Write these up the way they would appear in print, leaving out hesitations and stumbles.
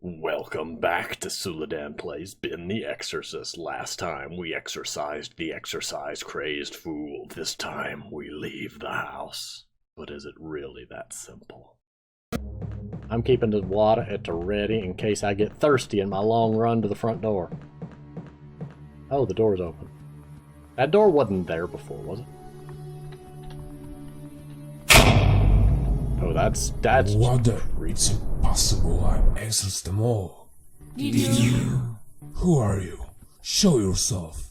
Welcome back to Suladan Plays Ben the Exorcist. Last time we exorcised the exercise-crazed fool. This time we leave the house. But is it really that simple? I'm keeping the water at the ready in case I get thirsty in my long run to the front door. Oh, the door's open. That door wasn't there before, was it? Oh, that's Water, it's impossible. I exorcised them all. Did you? Who are you? Show yourself.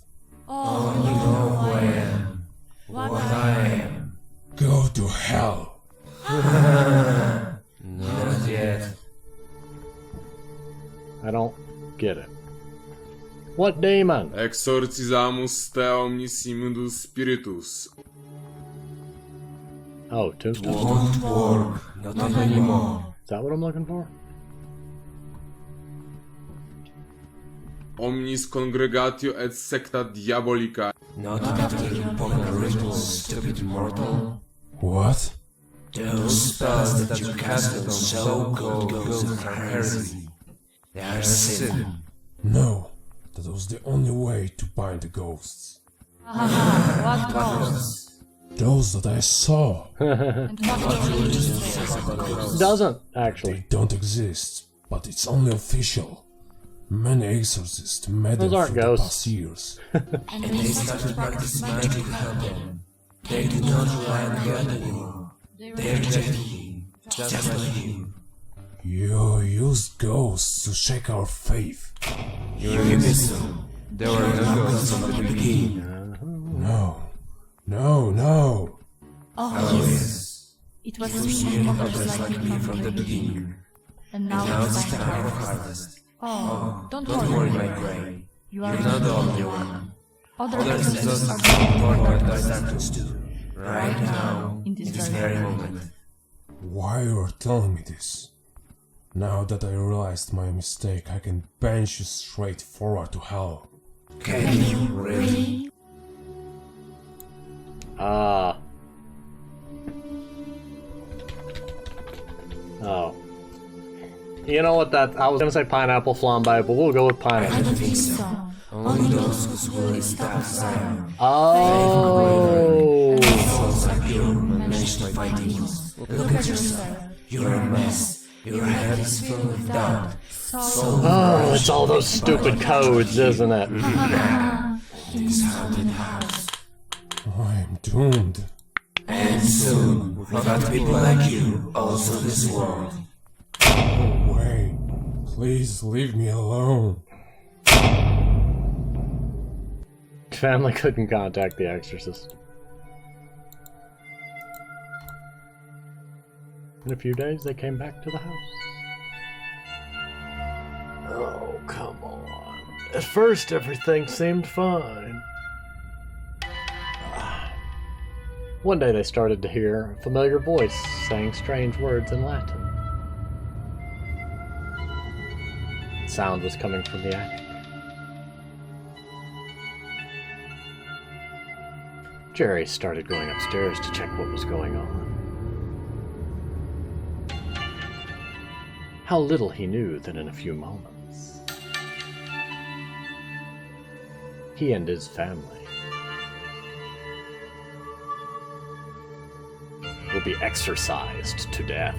Oh, you know who I am. What I am. Go to hell. Not yet. I don't get it. What demon? Exorcizamus te omnissimundus spiritus. Oh, tombstone. Won't work. Not anymore. Is that what I'm looking for? Omnis congregatio et secta diabolica. Not after you poke the rituals, stupid mortal. What? Those spells that you cast on so-called ghosts are heresy. They are sin. No. That was the only way to bind the ghosts. What ghosts? Those that I saw. And what religion says about ghosts? Doesn't, actually. They don't exist, but it's only official. Many exorcists met them Those aren't for the ghosts. past years. And they started practicing magic to help them. They do not rely on God anymore. They reject Him, just like you. You used ghosts to shake our faith. You imbecile. There were no ghosts from the beginning. No. No. Oh yes. It was You me were others others like me from the beginning. And Now now it's it's time time for for harvest. Oh, don't Don't worry. worry, my prey. You You're are not the only one. Other Others exorcists just are more going what to our standards do. Right now, in in this this very very moment. Why you are telling me this? Now that I realized my mistake, I can bench you straight forward to hell. Can you really? Oh. You know what that... I was gonna say pineapple flambe, but we'll go with I pineapple. don't think so. so. Only those whose will is tough Zion. Oh! Souls are pure, managed to fight demons. Look at yourself. You're a mess. Your head is filled with doubt. Oh, it's all those stupid codes, isn't it? This haunted house. I'm doomed. And soon, without people like you, also this world. No way. Please leave me alone. Family couldn't contact the Exorcist. In a few days, they came back to the house. Oh, come on. At first, everything seemed fine. One day, they started to hear a familiar voice saying strange words in Latin. The sound was coming from the attic. Jerry started going upstairs to check what was going on. How little he knew that in a few moments, he and his family will be exorcised to death.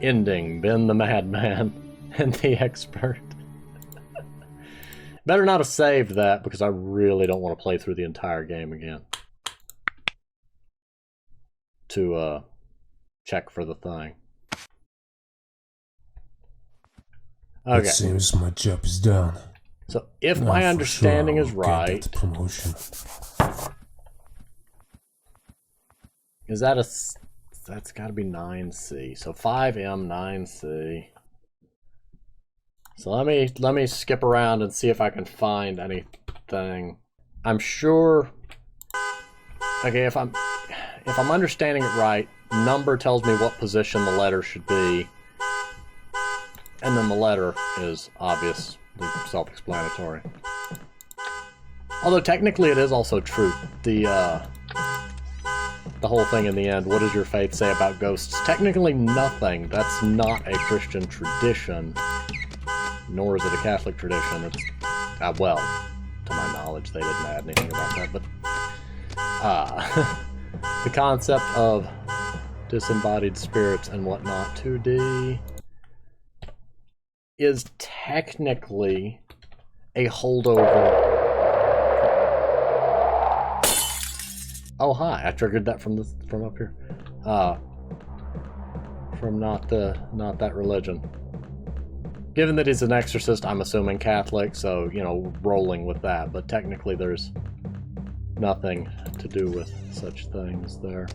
Ending Ben the Madman and the Expert. Better not have saved that, because I really don't want to play through the entire game again. To, check for the thing. Okay. It seems my job is done. So, if Now my for understanding sure is I'll get right... that promotion. Is that a... That's gotta be 9C. So 5M, 9C. So let me skip around and see if I can find anything. I'm sure... Okay, if I'm understanding it right, number tells me what position the letter should be. And then the letter is obviously self-explanatory. Although technically it is also true. The the whole thing in the end. What does your faith say about ghosts? Technically nothing. That's not a Christian tradition, nor is it a Catholic tradition. It's, well, to my knowledge, they didn't add anything about that, but the concept of disembodied spirits and whatnot, 2D, is technically a holdover. Oh hi! I triggered that from up here, from not that religion. Given that he's an exorcist, I'm assuming Catholic, so you know, rolling with that. But technically, there's nothing to do with such things there.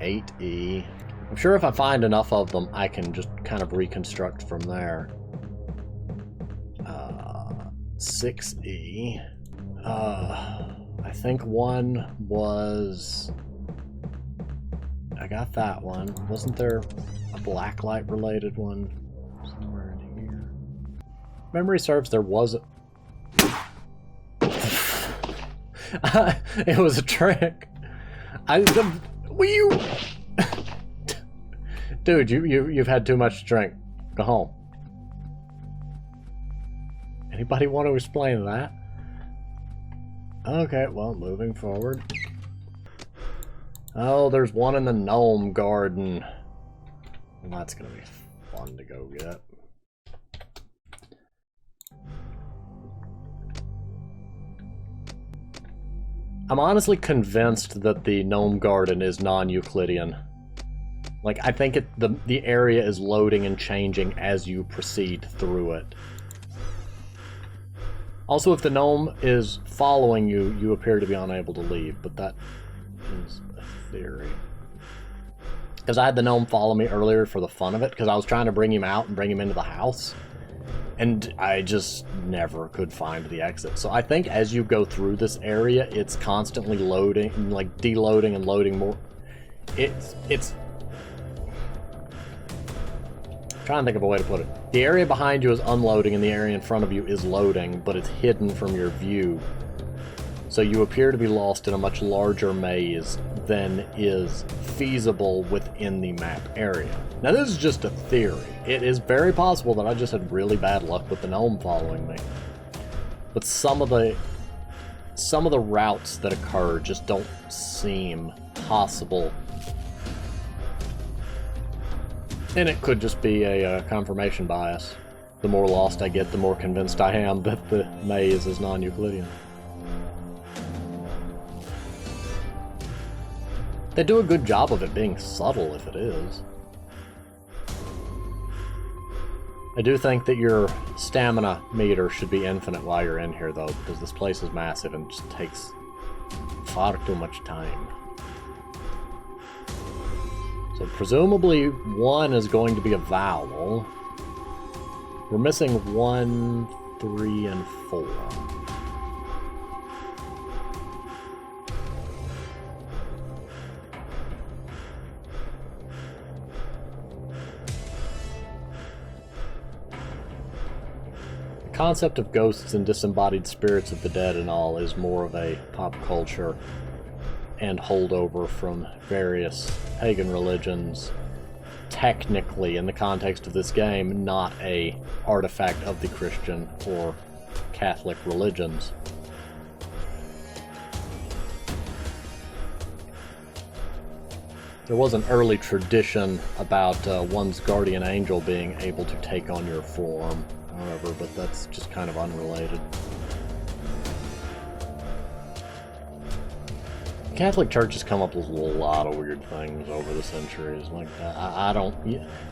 8E. I'm sure if I find enough of them, I can just kind of reconstruct from there. 6E. I think one was... I got that one. Wasn't there a blacklight related one somewhere in here? Memory serves, there was a... it was a trick. Dude, you've had too much to drink. Go home. Anybody want to explain that? Okay, well, moving forward. Oh, there's one in the gnome garden. Well, that's gonna be fun to go get. I'm honestly convinced that the gnome garden is non-Euclidean. Like, I think the area is loading and changing as you proceed through it. Also, if the gnome is following you, you appear to be unable to leave, but that is a theory. Because I had the gnome follow me earlier for the fun of it, because I was trying to bring him out and bring him into the house, and I just never could find the exit. So I think as you go through this area, it's constantly loading, like deloading and loading more. It's trying to think of a way to put it. The area behind you is unloading and the area in front of you is loading, but it's hidden from your view. So you appear to be lost in a much larger maze than is feasible within the map area. Now this is just a theory. It is very possible that I just had really bad luck with the gnome following me. But some of the routes that occur just don't seem possible. And it could just be a confirmation bias. The more lost I get, the more convinced I am that the maze is non-Euclidean. They do a good job of it being subtle if it is. I do think that your stamina meter should be infinite while you're in here though, because this place is massive and just takes far too much time. So presumably 1 is going to be a vowel. We're missing 1, 3, and 4. The concept of ghosts and disembodied spirits of the dead and all is more of a pop culture and holdover from various pagan religions. Technically, in the context of this game, not a artifact of the Christian or Catholic religions. There was an early tradition about one's guardian angel being able to take on your form, however, but that's just kind of unrelated. The Catholic Church has come up with a lot of weird things over the centuries. Like, I don't...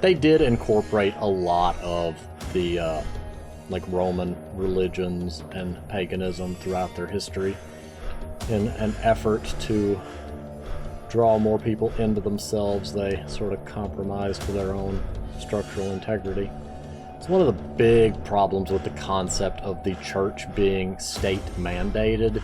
They did incorporate a lot of the, like, Roman religions and paganism throughout their history in an effort to draw more people into themselves. They sort of compromised for their own structural integrity. It's one of the big problems with the concept of the church being state-mandated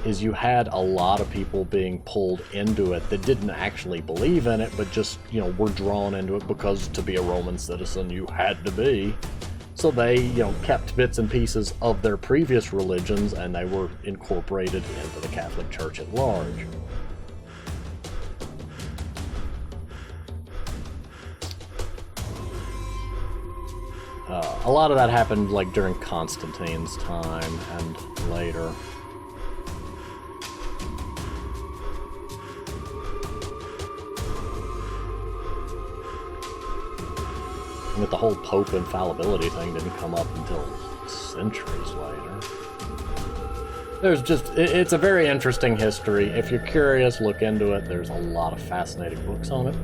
is you had a lot of people being pulled into it that didn't actually believe in it, but just, you know, were drawn into it because to be a Roman citizen you had to be. So they, you know, kept bits and pieces of their previous religions and they were incorporated into the Catholic Church at large. A lot of that happened like during Constantine's time and later. But the whole Pope infallibility thing didn't come up until centuries later. There's just, it's a very interesting history. If you're curious, look into it. There's a lot of fascinating books on it.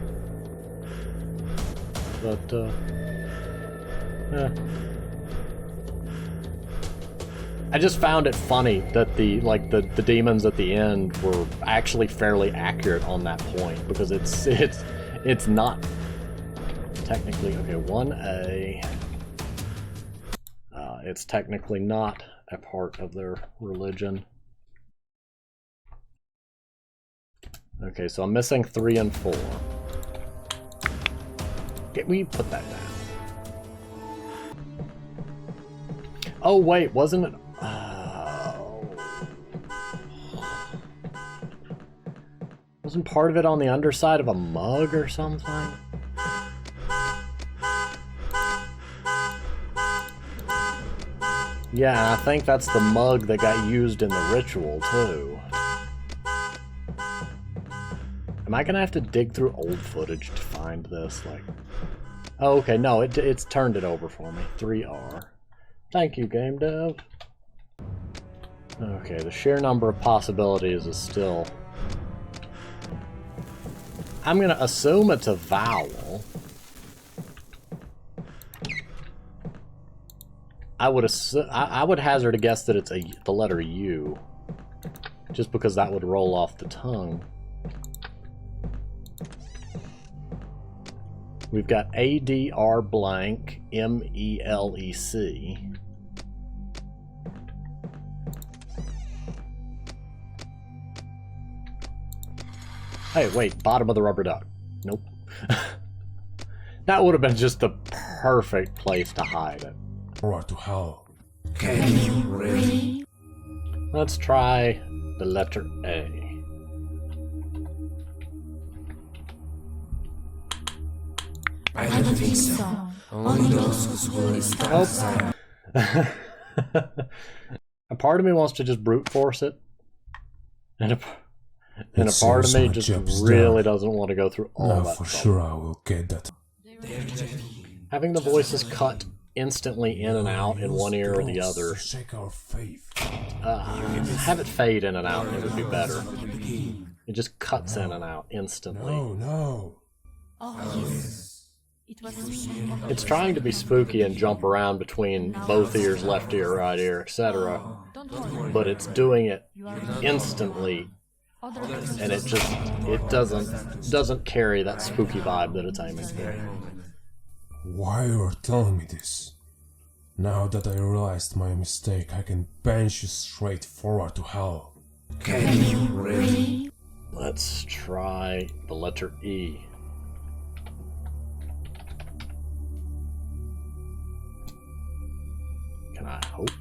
But, yeah. I just found it funny that the demons at the end were actually fairly accurate on that point, because it's not technically, okay, 1A, it's technically not a part of their religion. Okay, so I'm missing 3 and 4. Can we put that down? Oh wait, wasn't it? Wasn't part of it on the underside of a mug or something? Yeah, I think that's the mug that got used in the ritual, too. Am I gonna have to dig through old footage to find this? Like, oh, okay, no, it's turned it over for me. 3R. Thank you, game dev. Okay, the sheer number of possibilities is still... I'm gonna assume it's a vowel. I would hazard a guess that it's the letter U, just because that would roll off the tongue. We've got ADR blank MELEC. Hey, wait, bottom of the rubber duck. Nope. That would have been just the perfect place to hide it. Right to hell. Can you really? Let's try the letter A. I don't think so. Only those whose will is outside. A part of me wants to just brute force it, and a part of me just really doesn't want to go through all No, that for trouble. sure I will get that. Having the voices cut instantly in and out in one ear or the other. Shake our faith. Have it fade in and out, it would be better. It just cuts in and out instantly. No. Oh, yes. It was me. It's trying to be spooky and jump around between both ears, left ear, right ear, etc. Don't worry. But it's doing it You are instantly, other and it doesn't carry that spooky vibe that it's aiming for. Why you're telling me this? Now that I realized my mistake, I can bench you straight forward to hell. Can you really? Let's try the letter E. Can I hope?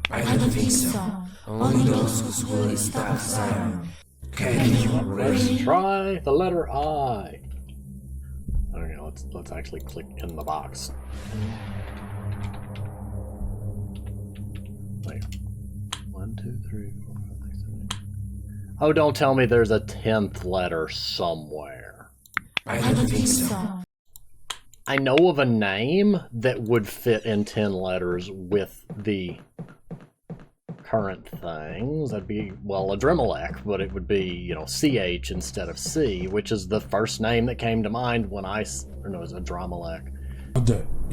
I don't think so. Only those whose will is outside. Can you Let's really? try the letter I. Okay, let's actually click in the box. Wait. 1, 2, 3, 4, 5, 6, 7, 8. Oh, don't tell me there's a 10th letter somewhere. I don't think so. I know of a name that would fit in 10 letters with the current things. That'd be, well, Adremelech, but it would be, you know, CH instead of C, which is the first name that came to mind when I, or no, it was Adremelech.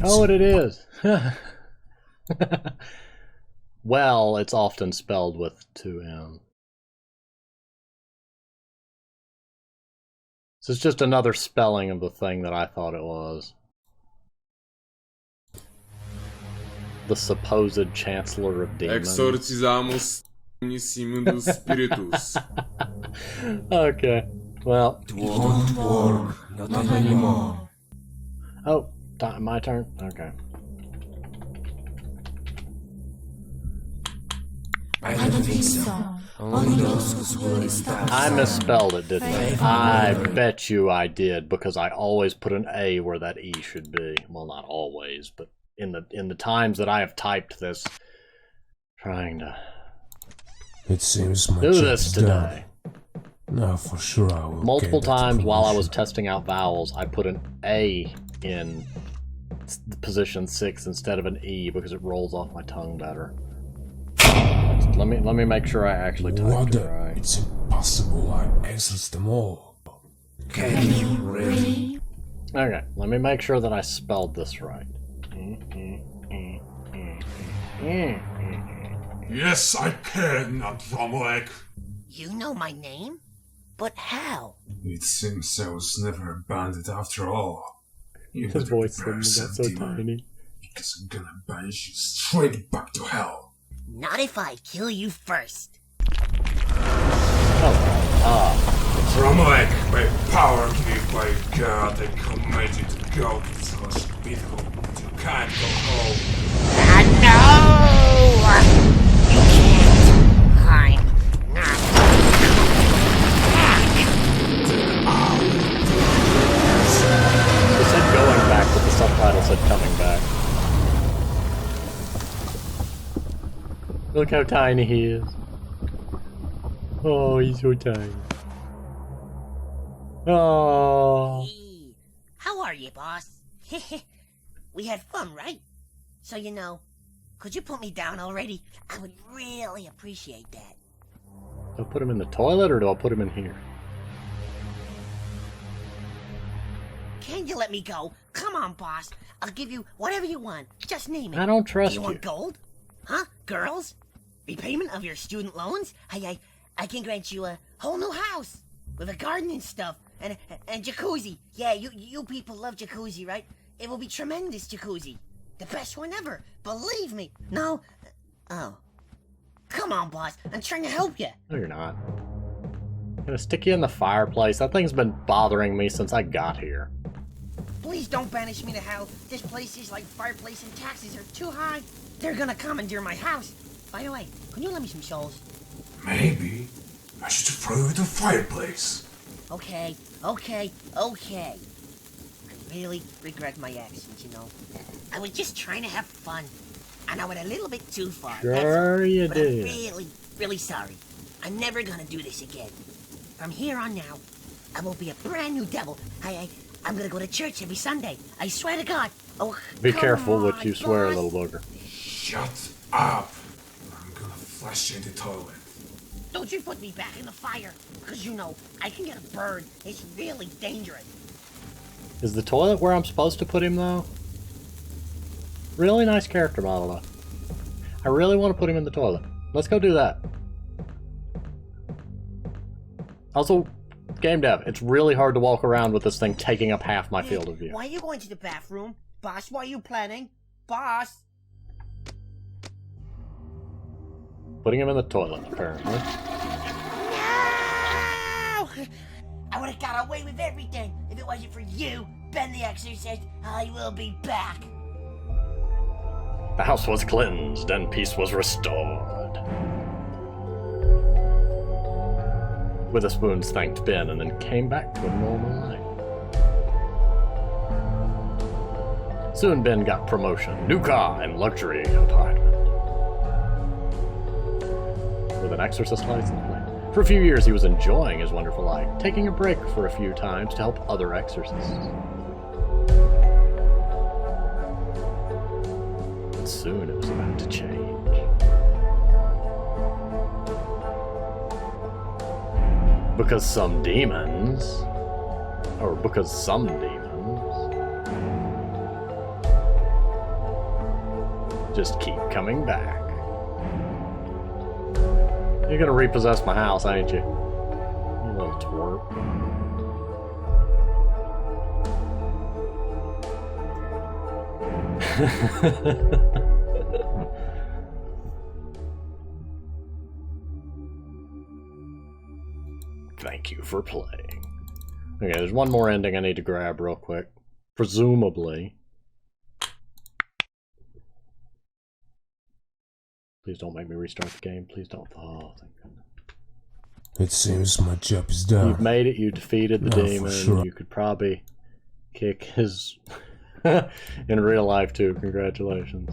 Oh, it is. Well, it's often spelled with 2 M. So it's just another spelling of the thing that I thought it was. The supposed Chancellor of Demons. Exorcizamus Omnissimundus Spiritus. Okay, well. It won't work. Not anymore. Oh, my turn? Okay. I don't think so. Only those whose will is outside. I misspelled it, didn't I? I bet you I did, because I always put an A where that E should be. Well, not always, but in the times that I have typed this, trying to It seems my do job this is today. done. Now for sure I will Multiple get that times while I was promotion. testing out vowels, I put an A in position 6 instead of an E because it rolls off my tongue better. Let me make sure I actually What typed it the? right. It's impossible. I exorcised them all. Can you really? Okay, let me make sure that I spelled this right. Yes, I can, Drumleg. You know my name? But how? It seems I was never a bandit after all. You His better voice prepare got yourself, so demon, tiny. because I'm gonna banish you straight back to hell. Not if I kill you first. Drumleg, by power given by God, I command you to go to this hospital. You can't go home. No! You can't. I'm not. It said going back, but the subtitle said coming back. Look how tiny he is. Oh, he's so tiny. Oh. Hey, how are you, boss? We had fun, right? So, could you put me down already? I would really appreciate that. Do I put him in the toilet or do I put him in here? Can you let me go? Come on, boss. I'll give you whatever you want. Just name it. I don't trust Do you you. want gold? Huh? Girls? Repayment of your student loans? I can grant you a whole new house with a garden and stuff and jacuzzi. Yeah, you people love jacuzzi, right? It will be tremendous jacuzzi. The best one ever. Believe me. No? Oh. Come on, boss. I'm trying to help you. No, you're not. I'm gonna stick you in the fireplace. That thing's been bothering me since I got here. Please don't banish me to hell. This place is like fireplace and taxes are too high. They're gonna commandeer my house. By the way, can you lend me some souls? Maybe I should throw you the fireplace. Okay. I really regret my actions, I was just trying to have fun. And I went a little bit too far. Sure you but did. I'm really, really sorry. I'm never gonna do this again. From here on now, I will be a brand new devil. I'm gonna go to church every Sunday. I swear to God. Oh, Be come careful what on, you swear, boss. little booger. Shut up. I'm gonna flush you in the toilet. Don't you put me back in the fire. Because I can get a burn. It's really dangerous. Is the toilet where I'm supposed to put him, though? Really nice character model, though. I really want to put him in the toilet. Let's go do that. Also, game dev, it's really hard to walk around with this thing taking up half my field of view. Why are you going to the bathroom? Boss, what are you planning? Boss? Putting him in the toilet, apparently. No! I would have got away with everything if it wasn't for you, Ben the Exorcist. I will be back. The house was cleansed and peace was restored. Witherspoons thanked Ben and then came back to a normal life. Soon Ben got promotion, new car, and luxury apartment. With an exorcist license plate. For a few years he was enjoying his wonderful life, taking a break for a few times to help other exorcists. But soon it was about to change. Because some demons just keep coming back. You're gonna repossess my house, ain't you? You little twerp. Thank you for playing. Okay, there's one more ending I need to grab real quick. Presumably. Please don't make me restart the game. Please don't. Oh, thank goodness. It seems my job is done. You've made it. You defeated the No, for demon. sure. You could probably kick his In real life too, congratulations.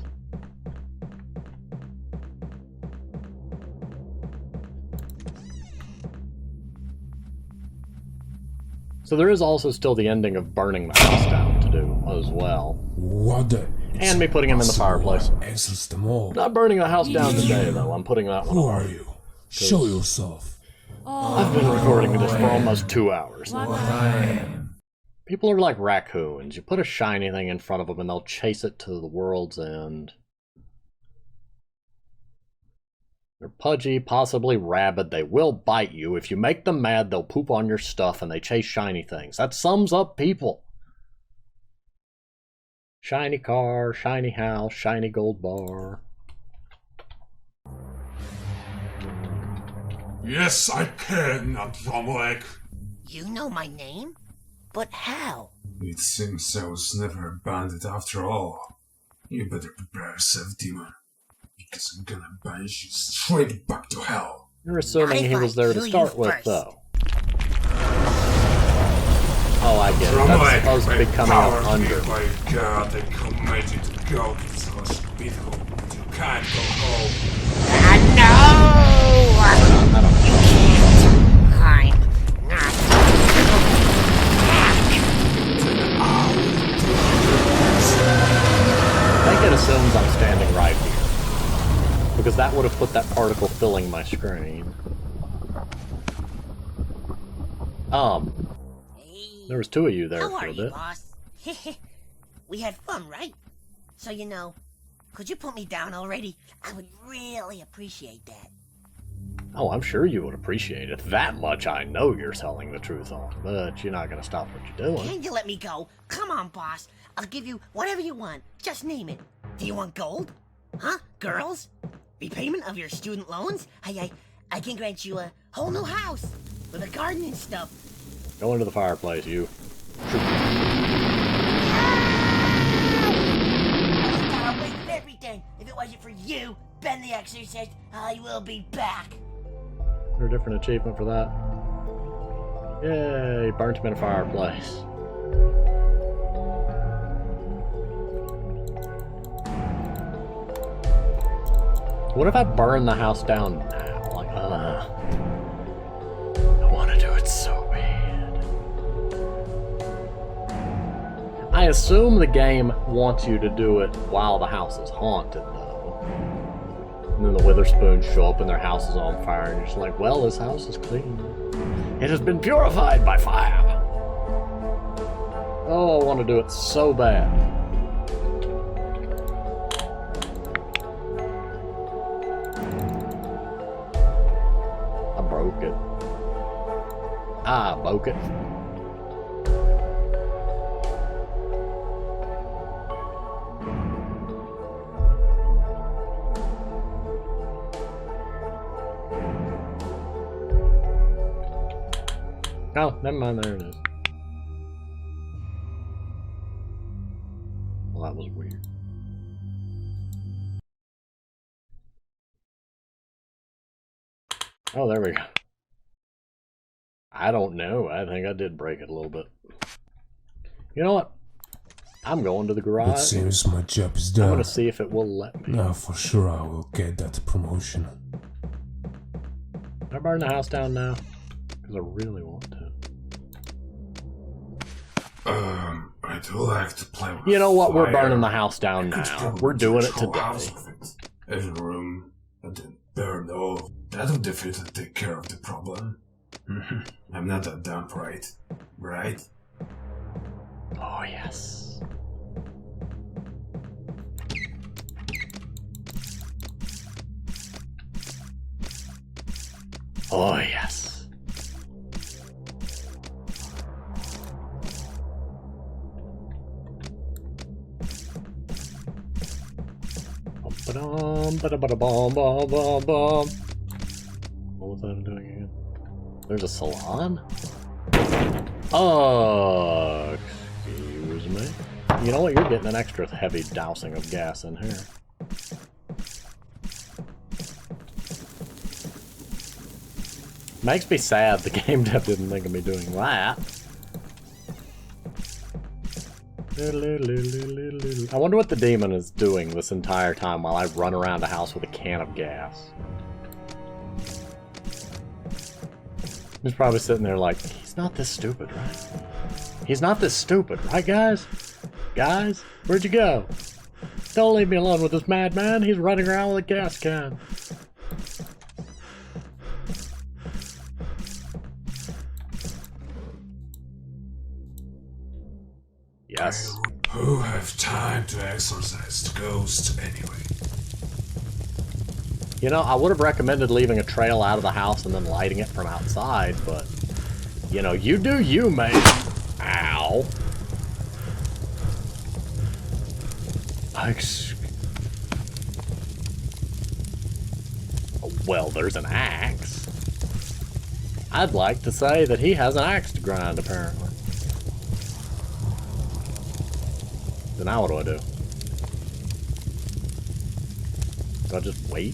So there is also still the ending of burning the house down to do as well. What the? And me putting him in the fireplace. Exorcist them all. Not burning the house down today though, I'm putting that one Who on. are you? Show yourself. I've been recording this for almost 2 hours. What I am. People are like raccoons. You put a shiny thing in front of them and they'll chase it to the world's end. They're pudgy, possibly rabid. They will bite you. If you make them mad, they'll poop on your stuff and they chase shiny things. That sums up people. Shiny car, shiny house, shiny gold bar. Yes, I can, Atomic. You know my name? But how? It seems I was never a bandit after all. You better prepare yourself, demon. Because I'm gonna banish you straight back to hell. You're assuming he was there to start with, though. Oh, I get it. That's supposed to be coming up under. My God, I command you to go to this hospital, but you can't go home. No! You can't. I'm not back. I think it assumes I'm standing right here. Because that would have put that particle filling my screen. There was two of you there How for are a you, bit. boss? We had fun, right? So, you know, could you put me down already? I would really appreciate that. Oh, I'm sure you would appreciate it. That much I know you're telling the truth on, but you're not gonna stop what you're doing. Can you let me go? Come on, boss. I'll give you whatever you want. Just name it. Do you want gold? Huh? Girls? Repayment of your student loans? I can grant you a whole new house with a garden and stuff. Go into the fireplace, you. I got away with everything. If it wasn't for you, Ben the Exorcist, I will be back. There's a different achievement for that. Yay, burnt him in a fireplace. What if I burn the house down now? Like, I want to do it so bad. I assume the game wants you to do it while the house is haunted, though. And then the Witherspoons show up and their house is on fire, and you're just like, well, this house is clean. It has been purified by fire. Oh, I want to do it so bad. I broke it. I broke it. Oh, never mind, there it is. Well, that was weird. Oh, there we go. I don't know. I think I did break it a little bit. You know what? I'm going to the It garage. seems my job is I'm done. going to see if it will let me. Now for sure I will get that promotion. Can I burn the house down now? Because I really want to. I'd like to play with You know what? We're fire. burning the house down I could now. probably We're doing it touch whole today. house with it. Every room, and then burn all. That would definitely take care of the problem. I'm not that dumb, right? Right? Oh, yes. Oh, yes. Ba-dum, ba-da-ba-da-bum, bum, bum, bum. What was I doing again? There's a salon? Excuse me. You know what? You're getting an extra heavy dousing of gas in here. Makes me sad the game dev didn't think of me doing that. I wonder what the demon is doing this entire time while I run around a house with a can of gas. He's probably sitting there like, he's not this stupid, right? He's not this stupid, right, guys? Guys, where'd you go? Don't leave me alone with this madman. He's running around with a gas can. Yes. Who have time to exorcise the ghost anyway? You know, I would have recommended leaving a trail out of the house and then lighting it from outside, but, you know, you do you, mate. Ow. Well, there's an axe. I'd like to say that he has an axe to grind, apparently. So now what do I do? Do I just wait?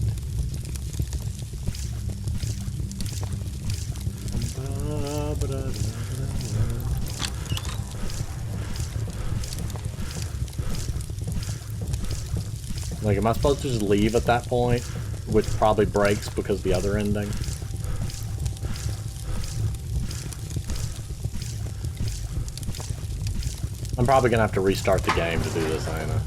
Like, am I supposed to just leave at that point? Which probably breaks because of the other ending. I'm probably gonna have to restart the game to do this, ain't I?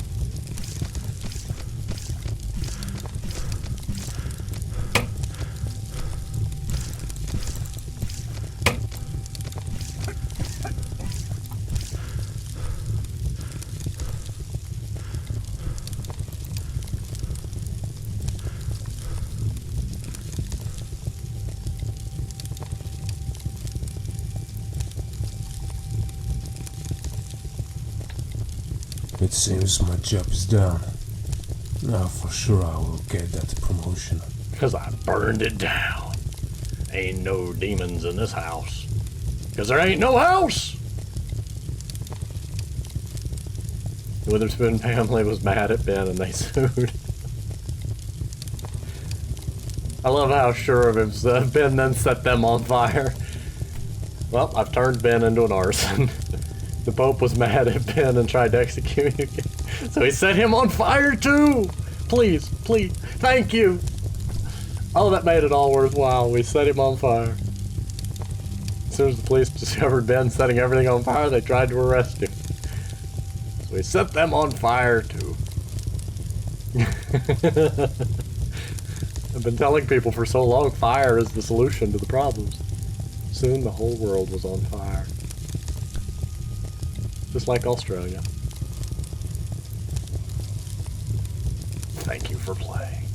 It seems my job is done. Now for sure I will get that promotion. Because I burned it down. Ain't no demons in this house. Because there ain't no house! The Witherspoon family was mad at Ben and they sued. I love how sure of himself Ben then set them on fire. Well, I've turned Ben into an arson. The Pope was mad at Ben and tried to execute him. So he set him on fire too! Please, please, thank you! Oh, that made it all worthwhile. We set him on fire. As soon as the police discovered Ben setting everything on fire, they tried to arrest him. So we set them on fire too. I've been telling people for so long, fire is the solution to the problems. Soon the whole world was on fire. Just like Australia. Thank you for playing.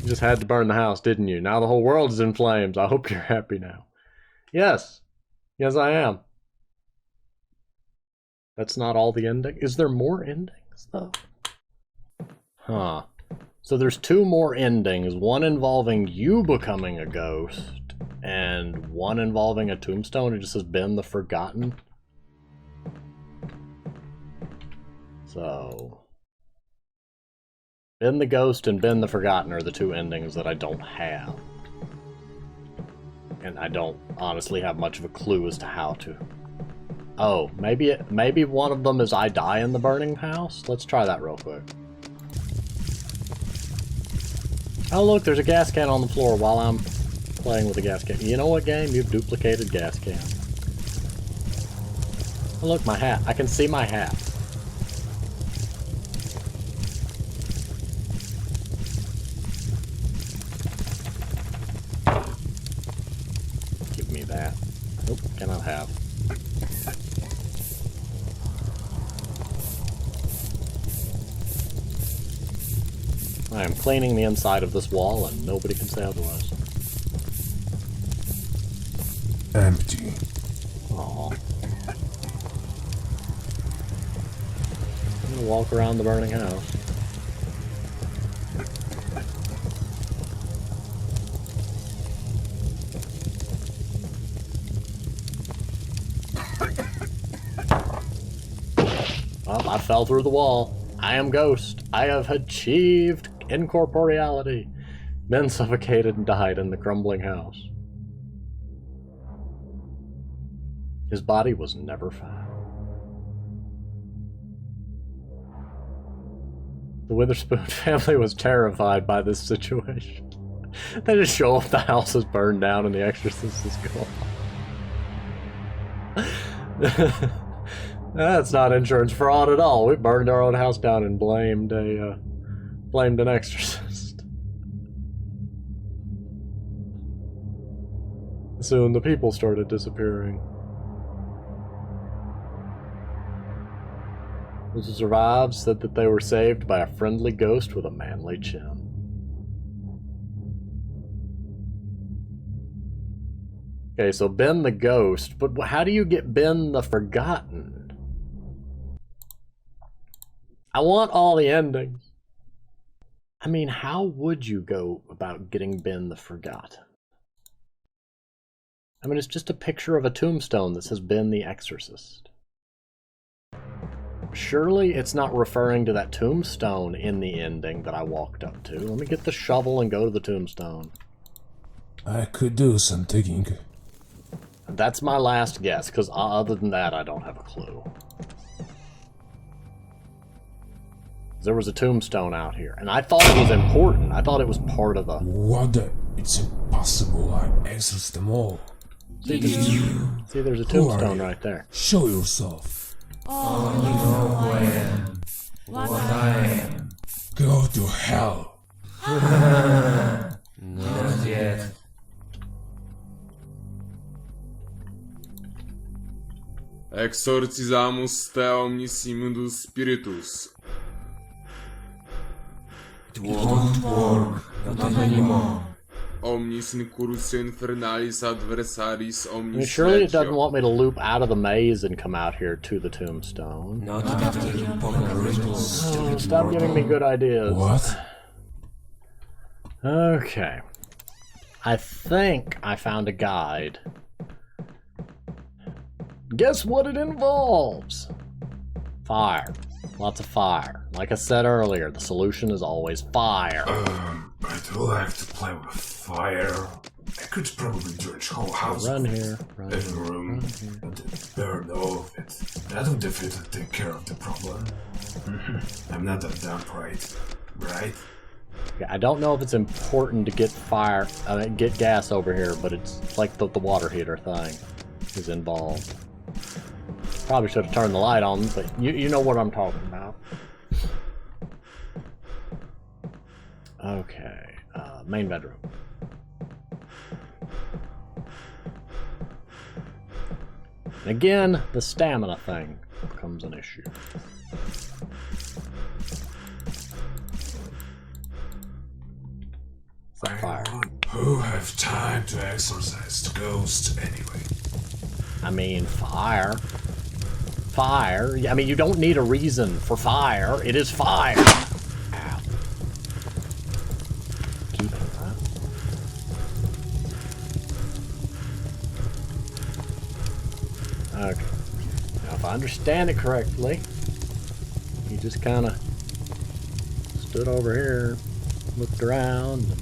You just had to burn the house, didn't you? Now the whole world is in flames. I hope you're happy now. Yes. Yes, I am. That's not all the ending. Is there more endings, though? Huh. So there's two more endings. One involving you becoming a ghost, and one involving a tombstone. It just says Ben the Forgotten. So, Ben the Ghost and Ben the Forgotten are the two endings that I don't have. And I don't honestly have much of a clue as to how to. Oh, maybe one of them is I die in the burning house? Let's try that real quick. Oh look, there's a gas can on the floor while I'm playing with a gas can. You know what, game? You've duplicated gas can. Oh look, my hat. I can see my hat. Give me that. Nope, cannot have. I am cleaning the inside of this wall and nobody can say otherwise. Empty. Aww. I'm gonna walk around the burning house. Well, I fell through the wall. I am Ghost. I have achieved incorporeality. Ben suffocated and died in the crumbling house. His body was never found. The Witherspoon family was terrified by this situation. They just show up, the house is burned down, and the Exorcist is gone. That's not insurance fraud at all. We burned our own house down and blamed an exorcist. Soon the people started disappearing. Those who survived said that they were saved by a friendly ghost with a manly chin. Okay, so Ben the ghost, but how do you get Ben the forgotten? I want all the endings. I mean, how would you go about getting Ben the forgotten? I mean, it's just a picture of a tombstone that says Ben the Exorcist. Surely it's not referring to that tombstone in the ending that I walked up to. Let me get the shovel and go to the tombstone. I could do some digging. That's my last guess, because other than that, I don't have a clue. There was a tombstone out here, and I thought it was important. I thought it was part of the... What the... It's impossible. I exorcised them all. See, there's a tombstone right there. Show yourself. Oh, You know who I am. what I am. Go to hell. Not yet. Exorcizamus te omnissimundus spiritus. It won't work. Not anymore. Omnis incursus infernalis adversaris I mean, omnis surely it doesn't legio. want me to loop out of the maze and come out here to the tombstone. Not after you poke rituals. Oh, stop giving me good ideas. What? Okay. I think I found a guide. Guess what it involves? Fire. Lots of fire. Like I said earlier, the solution is always fire. I do like to play with fire. I could probably torch whole house. Run here. Run Living here. room Run here. and then burn all of it. That'll definitely take care of the problem. I'm not that dumb, right? Yeah, I don't know if it's important to get get gas over here, but it's like the water heater thing is involved. Probably should have turned the light on, but you know what I'm talking about. Okay, main bedroom. And again, the stamina thing becomes an issue. Fire. Who have time to exorcise the ghost anyway? I mean, fire. Fire. I mean, you don't need a reason for fire. It is fire. Ow. Keep it, huh? Okay. Now, if I understand it correctly, he just kind of stood over here, looked around, and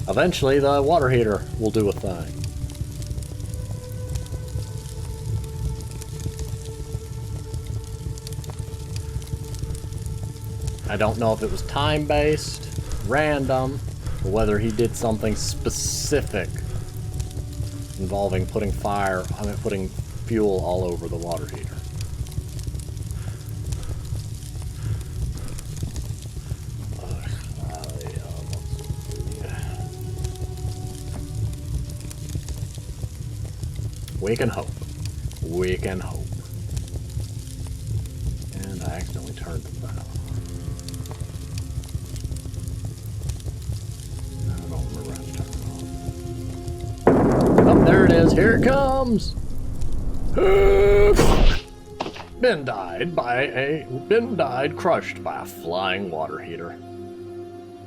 eventually the water heater will do a thing. I don't know if it was time-based, random, or whether he did something specific involving putting putting fuel all over the water heater. We can hope. We can hope. And I accidentally turned the valve. I don't remember how to turn it on. Oh, there it is. Here it comes. Ben died crushed by a flying water heater,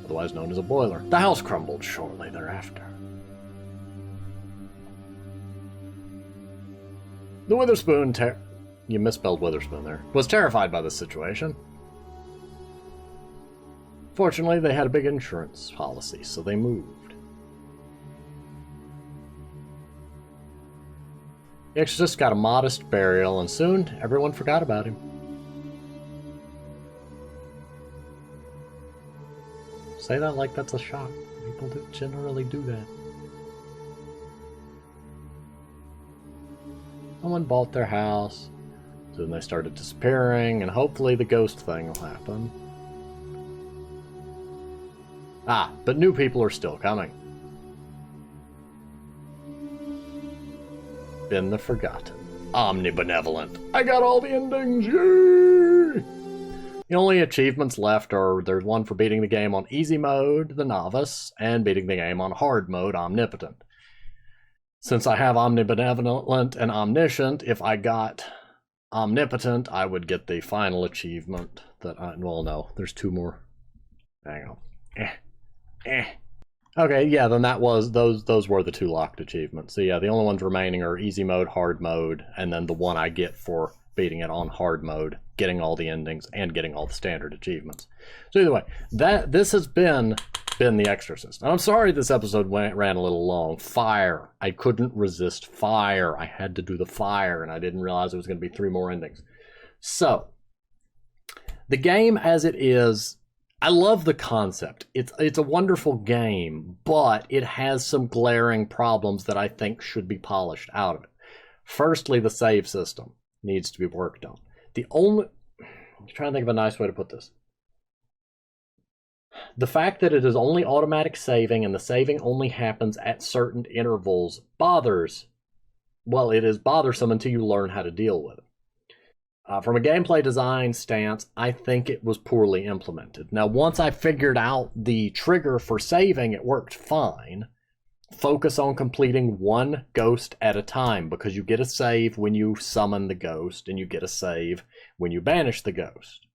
otherwise known as a boiler. The house crumbled shortly thereafter. The Witherspoon you misspelled Witherspoon there. Was terrified by this situation. Fortunately, they had a big insurance policy, so they moved. The Exorcist got a modest burial, and soon everyone forgot about him. say that like that's a shock. People do generally do that. Someone bought their house, so then they started disappearing, and hopefully the ghost thing will happen. Ah, but new people are still coming. Been the Forgotten. Omnibenevolent. I got all the endings, yay! The only achievements left are there's one for beating the game on easy mode, the novice, and beating the game on hard mode, omnipotent. Since I have omnibenevolent and omniscient, if I got omnipotent, I would get the final achievement that I, well, no, there's two more. Hang on. Okay, yeah, then that was, those were the two locked achievements. So yeah, the only ones remaining are easy mode, hard mode, and then the one I get for beating it on hard mode, getting all the endings, and getting all the standard achievements. So either way, this has been The Exorcist. And I'm sorry this episode ran a little long. Fire. I couldn't resist fire. I had to do the fire, and I didn't realize there was going to be 3 more endings. So, the game as it is, I love the concept. It's a wonderful game, but it has some glaring problems that I think should be polished out of it. Firstly, the save system needs to be worked on. I'm trying to think of a nice way to put this. The fact that it is only automatic saving and the saving only happens at certain intervals bothers. Well, it is bothersome until you learn how to deal with it. From a gameplay design stance, I think it was poorly implemented. Now, once I figured out the trigger for saving, it worked fine. Focus on completing one ghost at a time, because you get a save when you summon the ghost, and you get a save when you banish the ghost.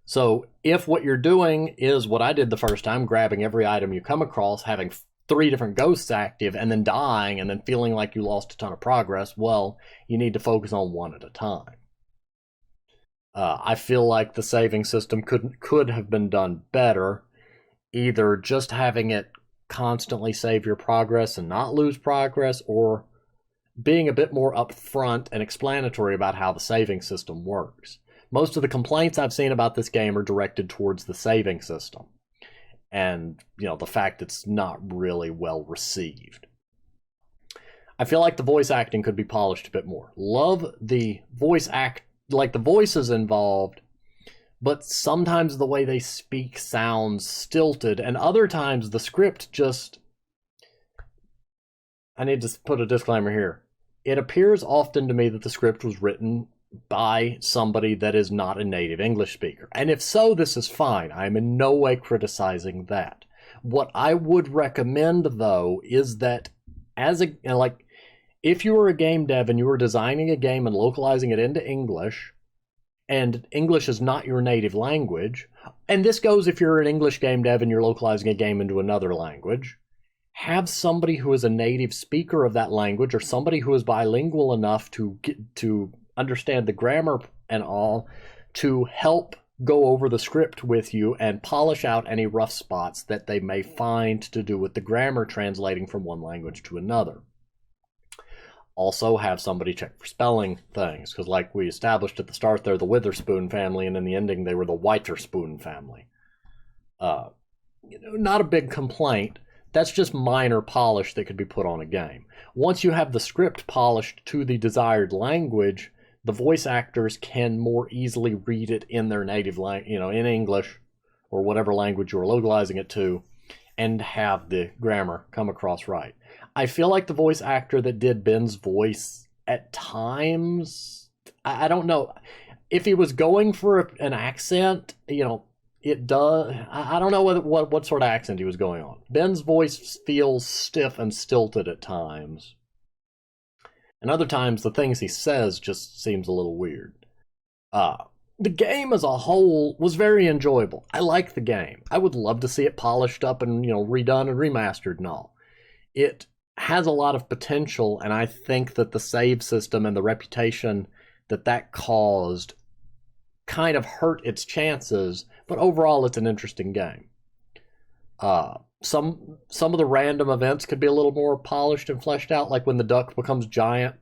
So if what you're doing is what I did the first time, grabbing every item you come across, having 3 different ghosts active, and then dying, and then feeling like you lost a ton of progress, well, you need to focus on one at a time. I feel like the saving system could have been done better. Either just having it constantly save your progress and not lose progress, or being a bit more upfront and explanatory about how the saving system works. Most of the complaints I've seen about this game are directed towards the saving system. And, you know, the fact it's not really well received. I feel like the voice acting could be polished a bit more. Love the voice like the voices involved, but sometimes the way they speak sounds stilted, and other times the script just... I need to put a disclaimer here. It appears often to me that the script was written by somebody that is not a native English speaker. And if so, this is fine. I'm in no way criticizing that. What I would recommend, though, is that if you were a game dev and you were designing a game and localizing it into English, and English is not your native language, and this goes if you're an English game dev and you're localizing a game into another language, have somebody who is a native speaker of that language, or somebody who is bilingual enough to understand the grammar and all, to help go over the script with you and polish out any rough spots that they may find to do with the grammar translating from one language to another. Also have somebody check for spelling things, because like we established at the start, they're the Witherspoon family, and in the ending they were the Whiterspoon family. Not a big complaint. That's just minor polish that could be put on a game. Once you have the script polished to the desired language, the voice actors can more easily read it in their native language, in English or whatever language you're localizing it to, and have the grammar come across right. I feel like the voice actor that did Ben's voice at times, I don't know if he was going for an accent, it does. I don't know what sort of accent he was going on. Ben's voice feels stiff and stilted at times. And other times, the things he says just seems a little weird. The game as a whole was very enjoyable. I like the game. I would love to see it polished up and, redone and remastered and all. It has a lot of potential, and I think that the save system and the reputation that caused kind of hurt its chances, but overall it's an interesting game. Some of the random events could be a little more polished and fleshed out, like when the duck becomes giant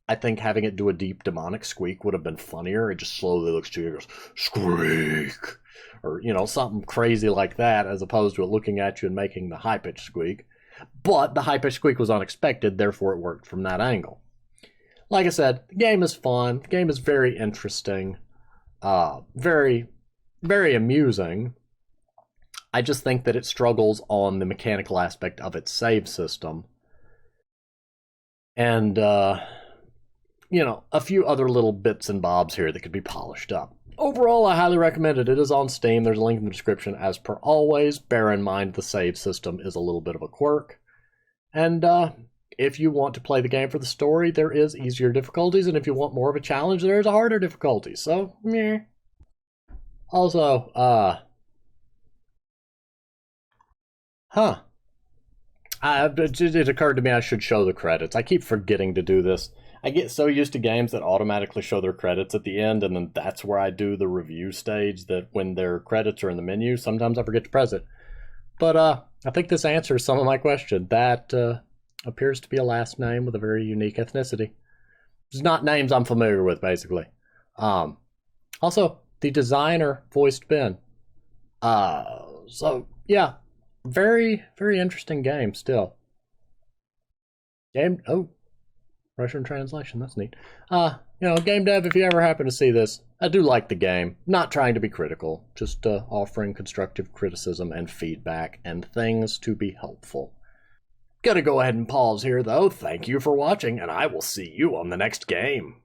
I think having it do a deep demonic squeak would have been funnier. It just slowly looks to you and goes, squeak! Or, you know, something crazy like that, as opposed to it looking at you and making the high-pitched squeak. But the high-pitched squeak was unexpected, therefore it worked from that angle. Like I said, the game is fun. The game is very interesting. Very, very amusing. I just think that it struggles on the mechanical aspect of its save system. And, you know, a few other little bits and bobs here that could be polished up. Overall, I highly recommend it. It is on Steam. There's a link in the description as per always. Bear in mind the save system is a little bit of a quirk. And if you want to play the game for the story, there is easier difficulties. And if you want more of a challenge, there is a harder difficulty. So, meh. Also, it occurred to me I should show the credits. I keep forgetting to do this. I get so used to games that automatically show their credits at the end, and then that's where I do the review stage, that when their credits are in the menu, sometimes I forget to press it. But I think this answers some of my question. That appears to be a last name with a very unique ethnicity. It's not names I'm familiar with, basically. Also, the designer voiced Ben. So, yeah. Very, very interesting game still. Russian translation, that's neat. You know, game dev, if you ever happen to see this, I do like the game. Not trying to be critical, just offering constructive criticism and feedback and things to be helpful. Gotta go ahead and pause here, though. Thank you for watching, and I will see you on the next game.